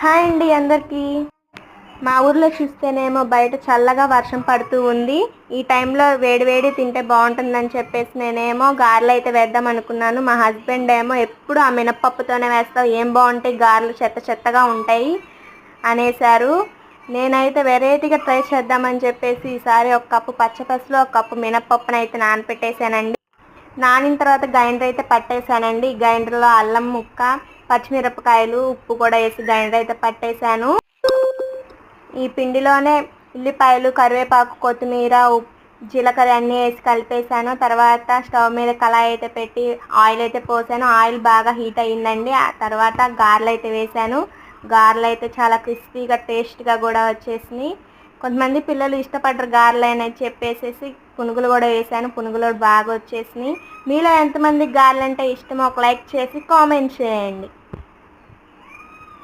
Hi అండి అందరికీ. మా ఊర్లో చూస్తేనేమో బయట చల్లగా వర్షం పడుతూ ఉంది. ఈ టైంలో వేడి వేడి తింటే బాగుంటుందని చెప్పేసి నేనేమో గారెలు అయితే వేద్దాం అనుకున్నాను. మా హస్బెండ్ ఏమో ఎప్పుడు ఆ మినప్పప్పుతోనే వేస్తావు, ఏం బాగుంటాయి గారెలు, చెత్త చెత్తగా ఉంటాయి అనేసారు. నేనైతే వెరైటీగా ట్రై చేద్దామని చెప్పేసి ఈసారి ఒక కప్పు పచ్చపసులు, ఒక కప్పు మినప్పప్పును అయితే నానపెట్టేశానండి. నానిన తర్వాత గ్రైండర్ అయితే పట్టేశానండి. గ్రైండర్లో అల్లం ముక్క, పచ్చిమిరపకాయలు, ఉప్పు కూడా వేసి గ్రైండర్ అయితే పట్టేశాను. ఈ పిండిలోనే ఉల్లిపాయలు, కరివేపాకు, కొత్తిమీర, జీలకర్ర అన్నీ వేసి కలిపేశాను. తర్వాత స్టవ్ మీద కళాయి అయితే పెట్టి ఆయిల్ అయితే పోసాను. ఆయిల్ బాగా హీట్ అయ్యిందండి. ఆ తర్వాత గారెలు అయితే వేసాను. గారెలు అయితే చాలా క్రిస్పీగా టేస్ట్గా కూడా వచ్చేసినాయి. కొంతమంది పిల్లలు ఇష్టపడరు గారెలు అని చెప్పేసి పునుగులు కూడా వేసాను. పునుగులు బాగా వచ్చేసినాయి. మీలో ఎంతమంది గారెలు అంటే ఇష్టమో ఒక లైక్ చేసి కామెంట్ చేయండి.